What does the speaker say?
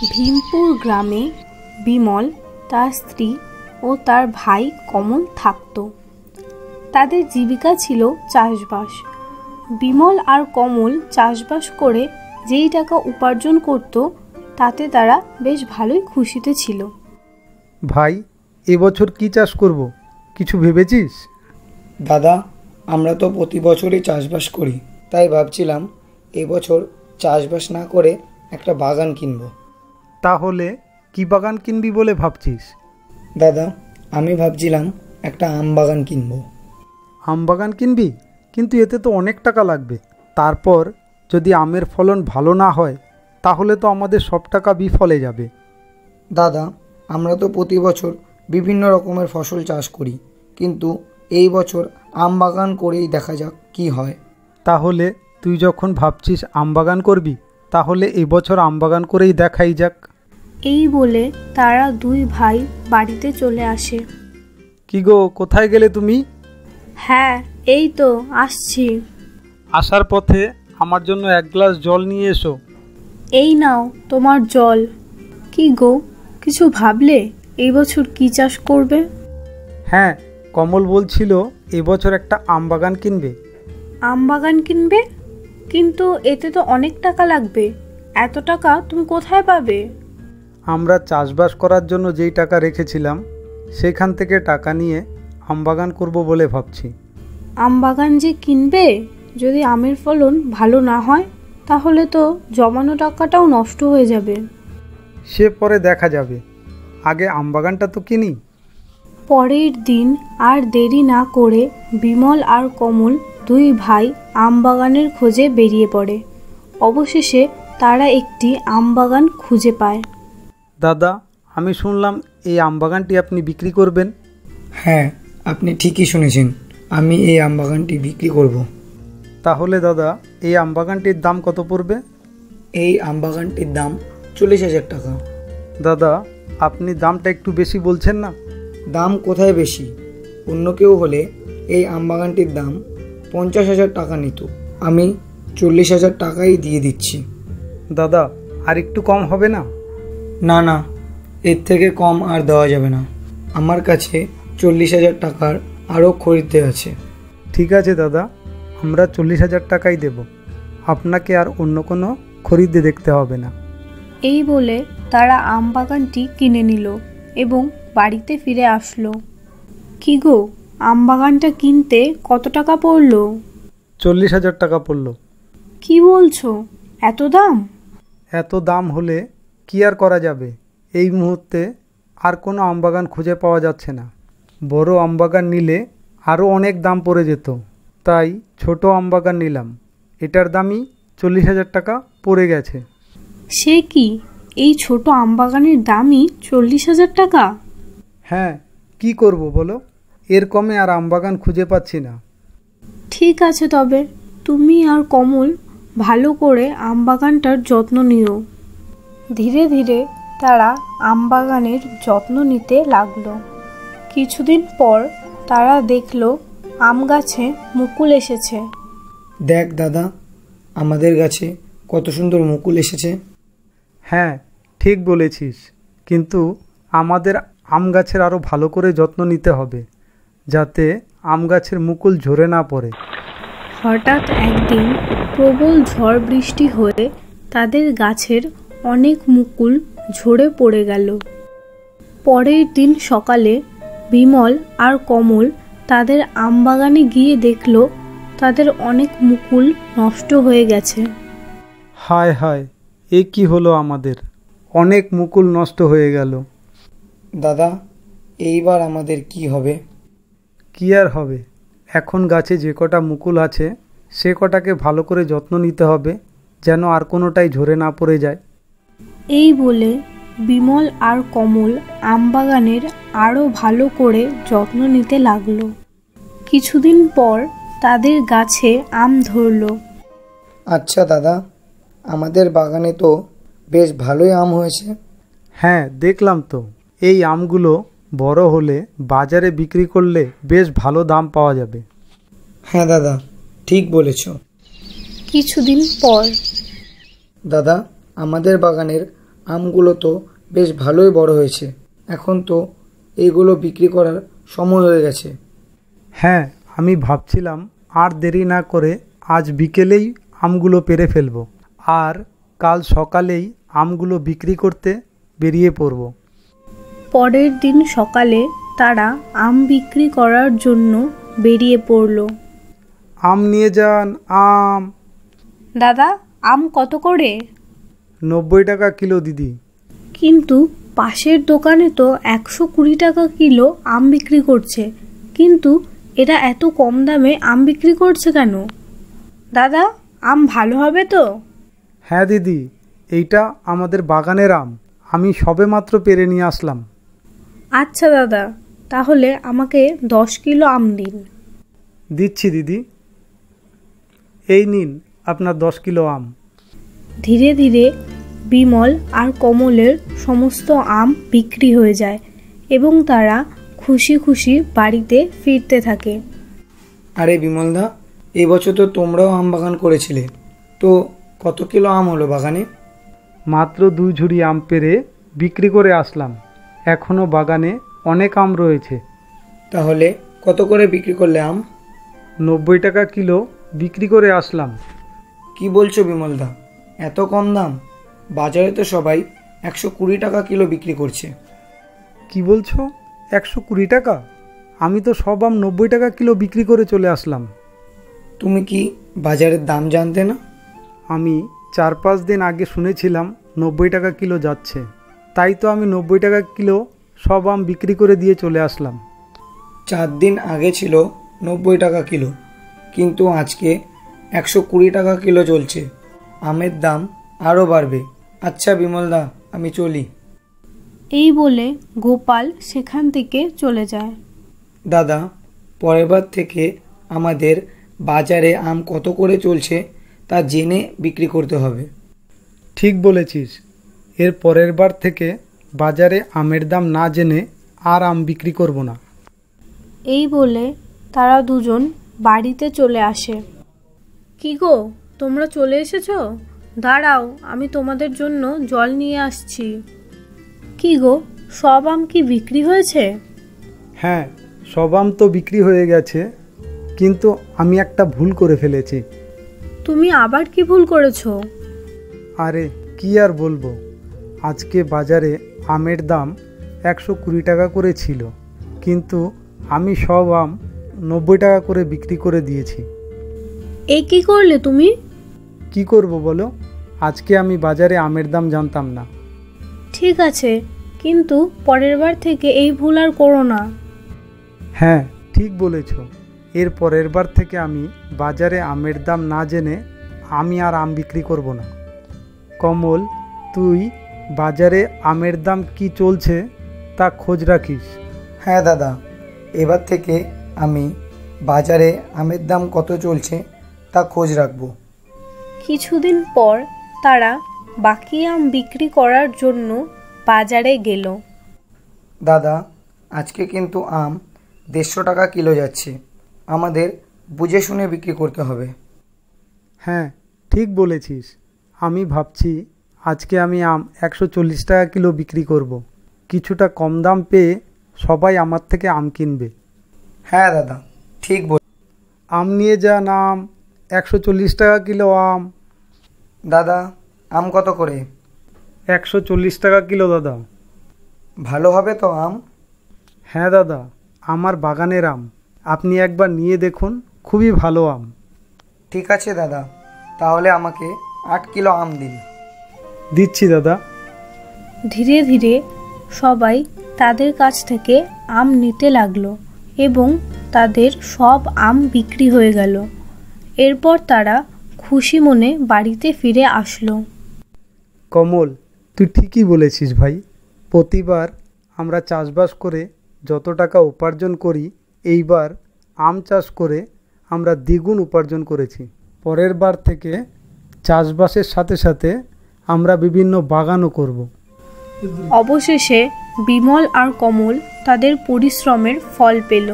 ভীমপুর গ্রামে বিমল, তার স্ত্রী ও তার ভাই কমল থাকত। তাদের জীবিকা ছিল চাষবাস। বিমল আর কমল চাষবাস করে যেই টাকা উপার্জন করত তাতে তারা বেশ ভালোই খুশিতে ছিল। ভাই, এবছর কি চাষ করব, কিছু ভেবেছিস? দাদা, আমরা তো প্রতি বছরই চাষবাস করি, তাই ভাবছিলাম এবছর চাষবাস না করে একটা বাগান কিনব। তাহলে কি বাগান কিনবি বলে ভাবছিস? দাদা, আমি ভাবছিলাম একটা আম বাগান কিনব। আম বাগান কিনবি? কিন্তু এতে তো অনেক টাকা লাগবে। তারপর যদি আমের ফলন ভালো না হয় তাহলে তো আমাদের সব টাকা বিফলে যাবে। দাদা, আমরা তো প্রতি বছর বিভিন্ন রকমের ফসল চাষ করি, কিন্তু এই বছর আম বাগান করেই দেখা যাক কি হয়। তাহলে তুই যখন ভাবছিস আম বাগান করবি, তাহলে এবছর আম বাগান করেই দেখাই যাক। এই বলে তারা দুই ভাই বাড়িতে চলে আসে। কি গো, কোথায় গেলে তুমি? হ্যাঁ, এই তো আসছি। আসার পথে আমার জন্য এক গ্লাস জল নিয়ে এসো। এই নাও তোমার জল। কি গো, কিছু ভাবলে এই বছর কি চাষ করবে? হ্যাঁ, কমল বলছিল এবছর একটা আম বাগান কিনবে। আম বাগান কিনবে? কিন্তু এতে তো অনেক টাকা লাগবে। এত টাকা তুমি কোথায় পাবে? আমরা চাষবাস করার জন্য যেই টাকা রেখেছিলাম সেখান থেকে টাকা নিয়ে আম বাগান করব বলে ভাবছি। আম বাগান যে কিনবে, যদি আমের ফলন ভালো না হয় তাহলে তো জমানো টাকাটাও নষ্ট হয়ে যাবে। সে পরে দেখা যাবে, আগে আম বাগানটা তো কিনি। পরের দিন আর দেরি না করে বিমল আর কমল দুই ভাই আম বাগানের খোঁজে বেরিয়ে পড়ে। অবশেষে তারা একটি আম বাগান খুঁজে পায়। দাদা, আমি শুনলাম এই আম বাগানটি আপনি বিক্রি করবেন। হ্যাঁ, আপনি ঠিকই শুনেছেন, আমি এই আম বাগানটি বিক্রি করব। তাহলে দাদা, এই আম বাগানটির দাম কত পড়বে? এই আম বাগানটির দাম 40,000 টাকা। দাদা, আপনি দামটা একটু বেশি বলছেন না? দাম কোথায় বেশি? অন্য কেউ হলে এই আম বাগানটির দাম 50,000 টাকা নিত। আমি 40,000 টাকাই দিয়ে দিচ্ছি। দাদা, আর একটু কম হবে না? না না, এর থেকে কম আর দেওয়া যাবে না। আমার কাছে 40,000 টাকার আরও খরিদ্দার আছে। ঠিক আছে দাদা, আমরা 40,000 টাকাই দেব। আপনাকে আর অন্য কোনো খরিদ্দে দেখতে হবে না। এই বলে তারা আম বাগানটি কিনে নিল এবং বাড়িতে ফিরে আসলো। কি গো, আম বাগানটা কিনতে কত টাকা পড়লো? 40,000 টাকা পড়ল। কি বলছো, এত দাম? এত দাম হলে কি আর করা যাবে? এই মুহূর্তে আর কোনো আম বাগান খুঁজে পাওয়া যাচ্ছে না। বড় আম বাগান নিলে আরও অনেক দাম পড়ে যেত, তাই ছোট আম বাগান নিলাম। এটার দামই 40,000 টাকা পড়ে গেছে। সে কি, এই ছোট আম বাগানের দামই 40,000 টাকা? হ্যাঁ, কি করব বলো, এর কমে আর আম বাগান খুঁজে পাচ্ছি না। ঠিক আছে, তবে তুমি আর কমল ভালো করে আম বাগানটার যত্ন নিও। ধীরে ধীরে তারা আম বাগানের যত্ন নিতে লাগলো। কিছুদিন পর তারা দেখলো আম গাছে মুকুল এসেছে। দেখ দাদা, আমাদের গাছে কত সুন্দর মুকুল এসেছে। হ্যাঁ, ঠিক বলেছিস, কিন্তু আমাদের আম গাছের আরও ভালো করে যত্ন নিতে হবে, যাতে আম গাছের মুকুল ঝরে না পড়ে। হঠাৎ একদিন প্রবল ঝড় বৃষ্টি হয়ে তাদের গাছের অনেক মুকুল ঝরে পড়ে গেল। পরের দিন সকালে বিমল আর কমল তাদের আম বাগানে গিয়ে দেখলো তাদের অনেক মুকুল নষ্ট হয়ে গেছে। হায় হায়, এ কি হলো আমাদের? অনেক মুকুল নষ্ট হয়ে গেল। দাদা, এইবার আমাদের কি হবে? কি আর হবে, এখন গাছে যে কটা মুকুল আছে সে কটাকে ভালো করে যত্ন নিতে হবে, যেন আর কোনোটাই ঝরে না পড়ে যায়। এই বলে বিমল আর কমল আম বাগানের আরও ভালো করে যত্ন নিতে লাগলো। কিছুদিন পর তাদের গাছে আম ধরলো। আচ্ছা দাদা, আমাদের বাগানে তো বেশ ভালোই আম হয়েছে। হ্যাঁ, দেখলাম তো। এই আমগুলো বড় হলে বাজারে বিক্রি করলে বেশ ভালো দাম পাওয়া যাবে। হ্যাঁ দাদা, ঠিক বলেছ। কিছুদিন পর দাদা, আমাদের বাগানের আমগুলো তো বেশ ভালোই বড় হয়েছে, এখন তো এইগুলো বিক্রি করার সময় হয়ে গেছে। হ্যাঁ, আমি ভাবছিলাম আর দেরি না করে আজ বিকেলেই আমগুলো পেড়ে ফেলবো, আর কাল সকালেই আমগুলো বিক্রি করতে বেরিয়ে পড়ব। পরের দিন সকালে তারা আম বিক্রি করার জন্য বেরিয়ে পড়ল। আম নিয়ে যান, আম। দাদা, আম কত করে? 90 টাকা কিলো দিদি। কিন্তু পাশের দোকানে তো 120 টাকা কিলো আম বিক্রি করছে, কিন্তু এরা এত কম দামে আম বিক্রি করছে কেন? দাদা, আম ভালো হবে তো? হ্যাঁ দিদি, এইটা আমাদের বাগানের আম, আমি সবেমাত্র পেড়ে নিয়ে আসলাম। আচ্ছা দাদা, তাহলে আমাকে 10 কিলো আম দিন। দিচ্ছি দিদি, এই নিন আপনার 10 কিলো আম। ধীরে ধীরে বিমল আর কমলের সমস্ত আম বিক্রি হয়ে যায় এবং তারা খুশি খুশি বাড়িতে ফিরতে থাকে। আরে বিমলদা, এবছর তো তোমরাও আম বাগান করেছিলে, তো কত কিলো আম হলো বাগানে? মাত্র 2 ঝুড়ি আম পেড়ে বিক্রি করে আসলাম, এখনও বাগানে অনেক আম রয়েছে। তাহলে কত করে বিক্রি করলে আম? 90 টাকা কিলো বিক্রি করে আসলাম। কি বলছো বিমলদা, এত কম দাম? বাজারে তো সবাই 120 টাকা কিলো বিক্রি করছে। কি বলছো, 120 টাকা? আমি তো সব আম 90 টাকা কিলো বিক্রি করে চলে আসলাম। তুমি কি বাজারের দাম জানতে না? আমি 4-5 দিন আগে শুনেছিলাম 90 টাকা কিলো যাচ্ছে, তাই তো আমি 90 টাকা কিলো সব আম বিক্রি করে দিয়ে চলে আসলাম। 4 দিন আগে ছিল 90 টাকা কিলো, কিন্তু আজকে 120 টাকা কিলো চলছে। আমের দাম আরও বাড়বে। আচ্ছা বিমলদা, আমি চলি। এই বলে গোপাল সেখান থেকে চলে যায়। দাদা, পরের বার থেকে আমাদের বাজারে আম কত করে চলছে তা জেনে বিক্রি করতে হবে। ঠিক বলেছিস, এর পরের বার থেকে বাজারে আমের দাম না জেনে আর আম বিক্রি করব না। এই বলে তারা দুজন বাড়িতে চলে আসে। কি গো, তোমরা চলে এসেছো? দাঁড়াও, আমি তোমাদের জন্য জল নিয়ে আসছি। কি গো, সব আম কি বিক্রি হয়েছে? হ্যাঁ, সব আম তো বিক্রি হয়ে গেছে, কিন্তু আমি একটা ভুল করে ফেলেছি। তুমি আবার কি ভুল করেছো? আরে কি আর বলবো, আজকে বাজারে আমের দাম 120 টাকা করে ছিল, কিন্তু আমি সব আম 90 টাকা করে বিক্রি করে দিয়েছি। এ কি করলে তুমি? কি করব বলো, আজকে আমি বাজারে আমের দাম জানতাম না। ঠিক আছে, কিন্তু পরের বার থেকে এই ভুল আর করো না। হ্যাঁ, ঠিক বলেছ, এর পরের বার থেকে আমি বাজারে আমের দাম না জেনে আমি আর আম বিক্রি করব না। কমল, তুই বাজারে আমের দাম কি চলছে তা খোঁজ রাখিস। হ্যাঁ দাদা, এবার থেকে আমি বাজারে আমের দাম কত চলছে তা খোঁজ রাখবো। কিছুদিন পর তারা বাকি আম বিক্রি করার জন্য বাজারে গেল। দাদা, আজকে কিন্তু আম 150 টাকা কিলো যাচ্ছে, আমাদের বুঝে শুনে বিক্রি করতে হবে। হ্যাঁ, ঠিক বলেছিস, আমি ভাবছি আজকে আমি আম 140 টাকা কিলো বিক্রি করব। কিছুটা কম দাম পেয়ে সবাই আমার থেকে আম কিনবে। হ্যাঁ দাদা, ঠিক বল। আম নিয়ে যান, আম 140 টাকা কিলো আম। দাদা, আম কত করে? 140 টাকা কিলো দাদা। ভালো হবে তো আম? হ্যাঁ দাদা, আমার বাগানের আম, আপনি একবার নিয়ে দেখুন, খুবই ভালো আম। ঠিক আছে দাদা, তাহলে আমাকে 8 কিলো আম দিন। দিচ্ছি দাদা। ধীরে ধীরে সবাই তাদের কাছ থেকে আম নিতে লাগলো এবং তাদের সব আম বিক্রি হয়ে গেল। এরপর তারা খুশি মনে বাড়িতে ফিরে আসলো। কমল, তুই ঠিকই বলেছিস ভাই, প্রতিবার আমরা চাষবাস করে যত টাকা উপার্জন করি, এইবার আম চাষ করে আমরা দ্বিগুণ উপার্জন করেছি। পরের বার থেকে চাষবাসের সাথে সাথে আমরা বিভিন্ন বাগানও করব। অবশেষে বিমল আর কমল তাদের পরিশ্রমের ফল পেল।